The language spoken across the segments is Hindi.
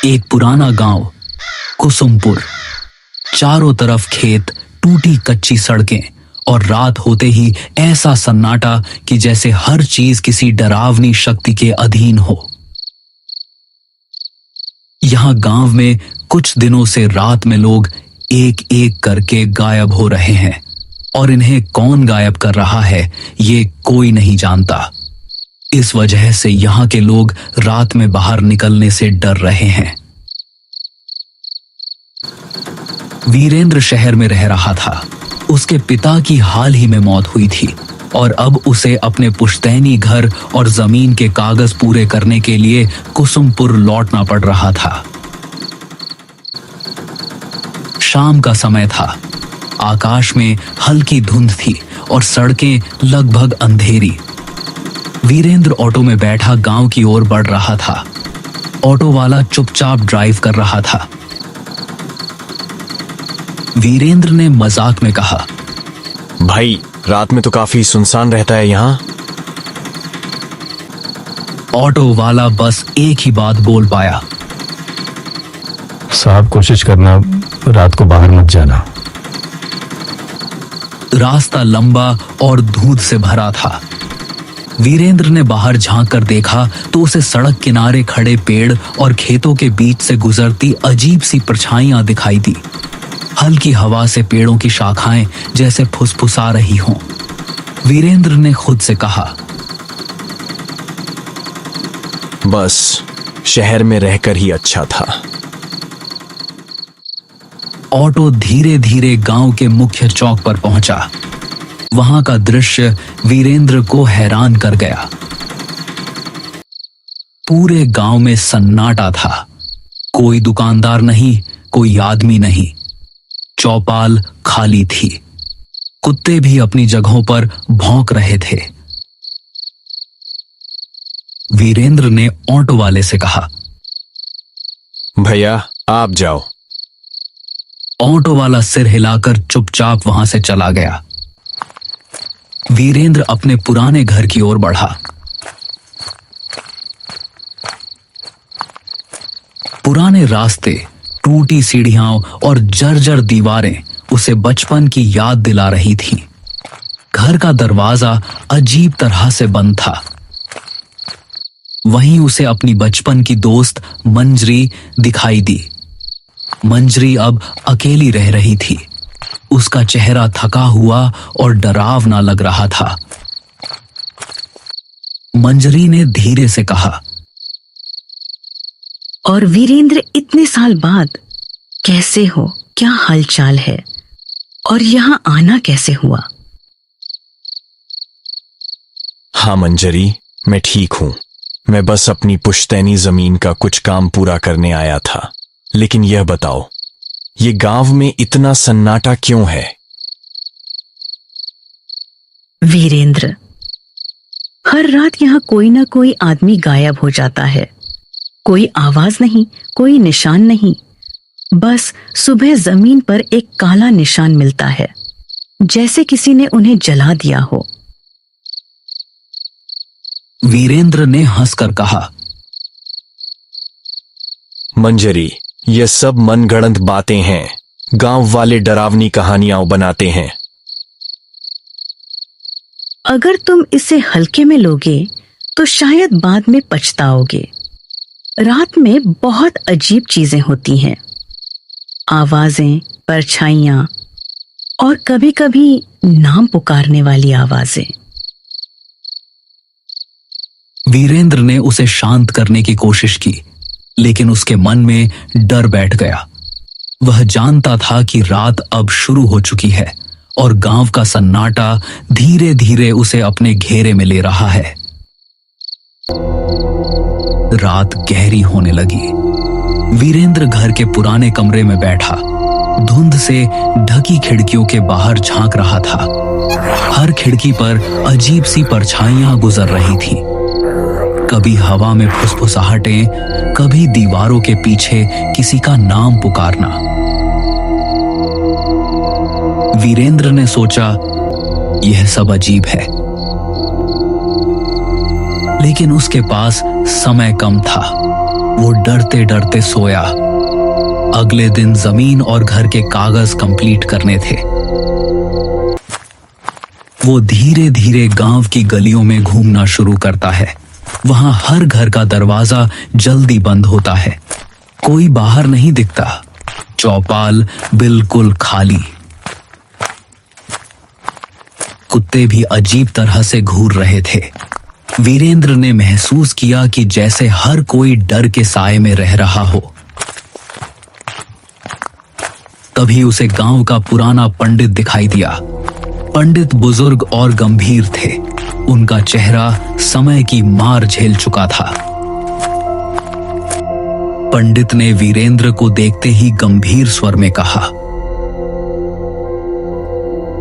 एक पुराना गांव कुसुमपुर। चारों तरफ खेत, टूटी कच्ची सड़कें और रात होते ही ऐसा सन्नाटा कि जैसे हर चीज किसी डरावनी शक्ति के अधीन हो। यहां गांव में कुछ दिनों से रात में लोग एक एक करके गायब हो रहे हैं और इन्हें कौन गायब कर रहा है ये कोई नहीं जानता। इस वजह से यहां के लोग रात में बाहर निकलने से डर रहे हैं। वीरेंद्र शहर में रह रहा था। उसके पिता की हाल ही में मौत हुई थी और अब उसे अपने पुश्तैनी घर और जमीन के कागज पूरे करने के लिए कुसुमपुर लौटना पड़ रहा था। शाम का समय था। आकाश में हल्की धुंध थी और सड़कें लगभग अंधेरी। वीरेंद्र ऑटो में बैठा गांव की ओर बढ़ रहा था। ऑटो वाला चुपचाप ड्राइव कर रहा था। वीरेंद्र ने मजाक में कहा, भाई रात में तो काफी सुनसान रहता है यहाँ। ऑटो वाला बस एक ही बात बोल पाया, साहब कोशिश करना रात को बाहर मत जाना। रास्ता लंबा और धूंध से भरा था। वीरेंद्र ने बाहर झांक कर देखा तो उसे सड़क किनारे खड़े पेड़ और खेतों के बीच से गुजरती अजीब सी परछाइयां दिखाई दी। हल्की हवा से पेड़ों की शाखाएं जैसे फुसफुसा रही हों। वीरेंद्र ने खुद से कहा, बस शहर में रहकर ही अच्छा था। ऑटो धीरे धीरे गांव के मुख्य चौक पर पहुंचा। वहां का दृश्य वीरेंद्र को हैरान कर गया। पूरे गांव में सन्नाटा था। कोई दुकानदार नहीं, कोई आदमी नहीं। चौपाल खाली थी। कुत्ते भी अपनी जगहों पर भौंक रहे थे। वीरेंद्र ने ऑटो वाले से कहा, भैया आप जाओ। ऑटो वाला सिर हिलाकर चुपचाप वहां से चला गया। वीरेंद्र अपने पुराने घर की ओर बढ़ा। पुराने रास्ते, टूटी सीढ़ियां और जर्जर दीवारें उसे बचपन की याद दिला रही थीं। घर का दरवाजा अजीब तरह से बंद था। वहीं उसे अपनी बचपन की दोस्त मंजरी दिखाई दी। मंजरी अब अकेली रह रही थी। उसका चेहरा थका हुआ और डरावना लग रहा था। मंजरी ने धीरे से कहा, और वीरेंद्र इतने साल बाद कैसे हो, क्या हालचाल है और यहाँ आना कैसे हुआ? हाँ मंजरी, मैं ठीक हूं। मैं बस अपनी पुश्तैनी जमीन का कुछ काम पूरा करने आया था। लेकिन यह बताओ, ये गांव में इतना सन्नाटा क्यों है? वीरेंद्र, हर रात यहाँ कोई ना कोई आदमी गायब हो जाता है। कोई आवाज नहीं, कोई निशान नहीं। बस सुबह जमीन पर एक काला निशान मिलता है, जैसे किसी ने उन्हें जला दिया हो। वीरेंद्र ने हंसकर कहा, मंजरी, ये सब मनगढ़ंत बातें हैं। गांव वाले डरावनी कहानियां बनाते हैं। अगर तुम इसे हल्के में लोगे तो शायद बाद में पछताओगे। रात में बहुत अजीब चीजें होती हैं। आवाजें, परछाइयां और कभी-कभी नाम पुकारने वाली आवाजें। वीरेंद्र ने उसे शांत करने की कोशिश की, लेकिन उसके मन में डर बैठ गया। वह जानता था कि रात अब शुरू हो चुकी है और गांव का सन्नाटा धीरे धीरे उसे अपने घेरे में ले रहा है। रात गहरी होने लगी। वीरेंद्र घर के पुराने कमरे में बैठा, धुंध से ढकी खिड़कियों के बाहर झांक रहा था। हर खिड़की पर अजीब सी परछाइयां गुजर रही थीं। कभी हवा में फुसफुसाहटें, कभी दीवारों के पीछे किसी का नाम पुकारना। वीरेंद्र ने सोचा, यह सब अजीब है, लेकिन उसके पास समय कम था। वो डरते डरते सोया। अगले दिन जमीन और घर के कागज कंप्लीट करने थे। वो धीरे धीरे गांव की गलियों में घूमना शुरू करता है। वहां हर घर का दरवाजा जल्दी बंद होता है, कोई बाहर नहीं दिखता, चौपाल बिल्कुल खाली। कुत्ते भी अजीब तरह से घूर रहे थे। वीरेंद्र ने महसूस किया कि जैसे हर कोई डर के साए में रह रहा हो। तभी उसे गांव का पुराना पंडित दिखाई दिया। पंडित बुजुर्ग और गंभीर थे। उनका चेहरा समय की मार झेल चुका था। पंडित ने वीरेंद्र को देखते ही गंभीर स्वर में कहा,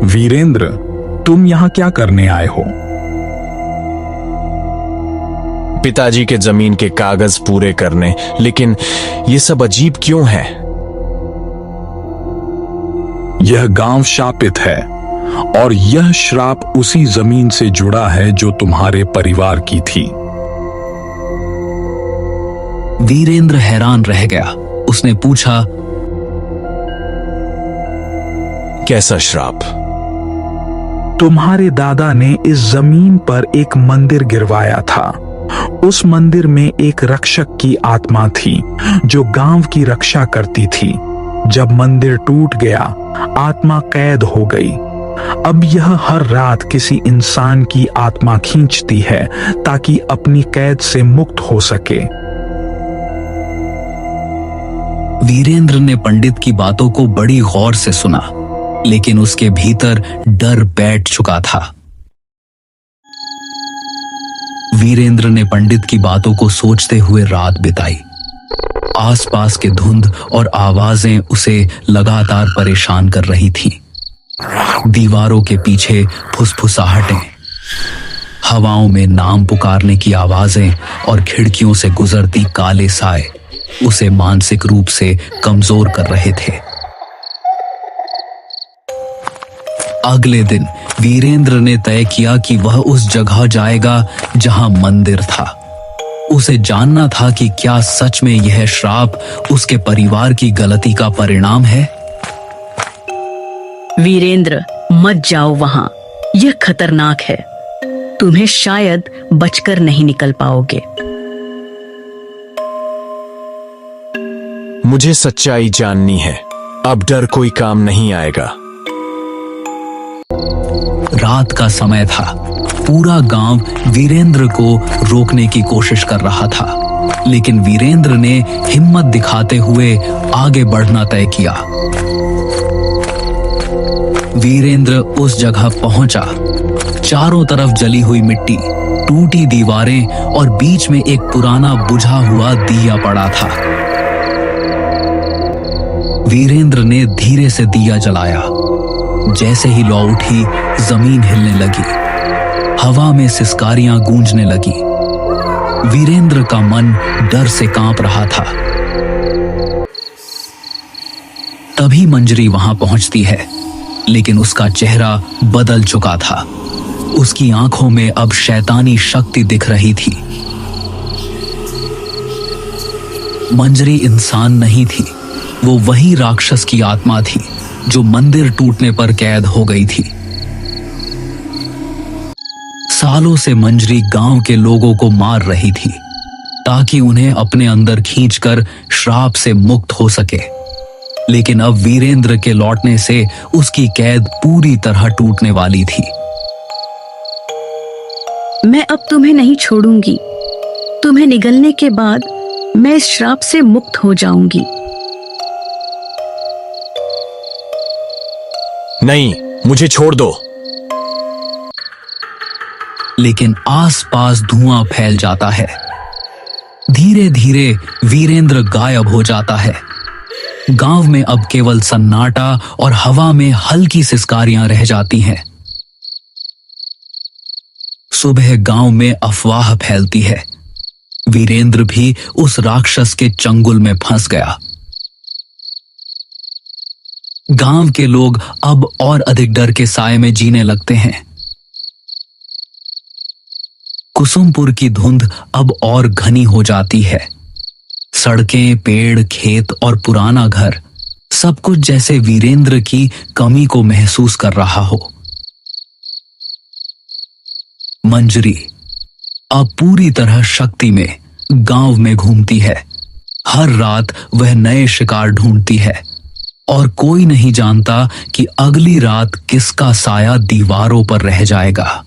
वीरेंद्र, तुम यहां क्या करने आए हो? पिताजी के जमीन के कागज पूरे करने, लेकिन ये सब अजीब क्यों है? यह गांव शापित है और यह श्राप उसी जमीन से जुड़ा है जो तुम्हारे परिवार की थी। वीरेंद्र हैरान रह गया। उसने पूछा, कैसा श्राप? तुम्हारे दादा ने इस जमीन पर एक मंदिर गिरवाया था। उस मंदिर में एक रक्षक की आत्मा थी जो गांव की रक्षा करती थी। जब मंदिर टूट गया, आत्मा कैद हो गई। अब यह हर रात किसी इंसान की आत्मा खींचती है ताकि अपनी कैद से मुक्त हो सके। वीरेंद्र ने पंडित की बातों को बड़ी गौर से सुना, लेकिन उसके भीतर डर बैठ चुका था। वीरेंद्र ने पंडित की बातों को सोचते हुए रात बिताई। आसपास के धुंध और आवाजें उसे लगातार परेशान कर रही थीं। दीवारों के पीछे फुसफुसाहटें, हवाओं में नाम पुकारने की आवाजें और खिड़कियों से गुजरती काले साए उसे मानसिक रूप से कमजोर कर रहे थे। अगले दिन वीरेंद्र ने तय किया कि वह उस जगह जाएगा जहां मंदिर था। उसे जानना था कि क्या सच में यह श्राप उसके परिवार की गलती का परिणाम है। वीरेंद्र, मत जाओ वहां, यह खतरनाक है। तुम्हें शायद बचकर नहीं निकल पाओगे। मुझे सच्चाई जाननी है। अब डर कोई काम नहीं आएगा। रात का समय था। पूरा गांव वीरेंद्र को रोकने की कोशिश कर रहा था, लेकिन वीरेंद्र ने हिम्मत दिखाते हुए आगे बढ़ना तय किया। वीरेंद्र उस जगह पहुंचा। चारों तरफ जली हुई मिट्टी, टूटी दीवारें और बीच में एक पुराना बुझा हुआ दिया पड़ा था। वीरेंद्र ने धीरे से दिया जलाया। जैसे ही लौ उठी, जमीन हिलने लगी, हवा में सिसकारियां गूंजने लगी। वीरेंद्र का मन डर से कांप रहा था। तभी मंजरी वहां पहुंचती है, लेकिन उसका चेहरा बदल चुका था। उसकी आंखों में अब शैतानी शक्ति दिख रही थी। मंजरी इंसान नहीं थी, वो वही राक्षस की आत्मा थी जो मंदिर टूटने पर कैद हो गई थी। सालों से मंजरी गांव के लोगों को मार रही थी ताकि उन्हें अपने अंदर खींचकर श्राप से मुक्त हो सके, लेकिन अब वीरेंद्र के लौटने से उसकी कैद पूरी तरह टूटने वाली थी। मैं अब तुम्हें नहीं छोड़ूंगी। तुम्हें निगलने के बाद मैं इस श्राप से मुक्त हो जाऊंगी। नहीं, मुझे छोड़ दो। लेकिन आसपास धुआं फैल जाता है। धीरे धीरे वीरेंद्र गायब हो जाता है। गांव में अब केवल सन्नाटा और हवा में हल्की सिसकारियां रह जाती हैं। सुबह गांव में अफवाह फैलती है। वीरेंद्र भी उस राक्षस के चंगुल में फंस गया। गांव के लोग अब और अधिक डर के साए में जीने लगते हैं। कुसुमपुर की धुंध अब और घनी हो जाती है। सड़कें, पेड़, खेत और पुराना घर सब कुछ जैसे वीरेंद्र की कमी को महसूस कर रहा हो। मंजरी अब पूरी तरह शक्ति में गांव में घूमती है। हर रात वह नए शिकार ढूंढती है और कोई नहीं जानता कि अगली रात किसका साया दीवारों पर रह जाएगा।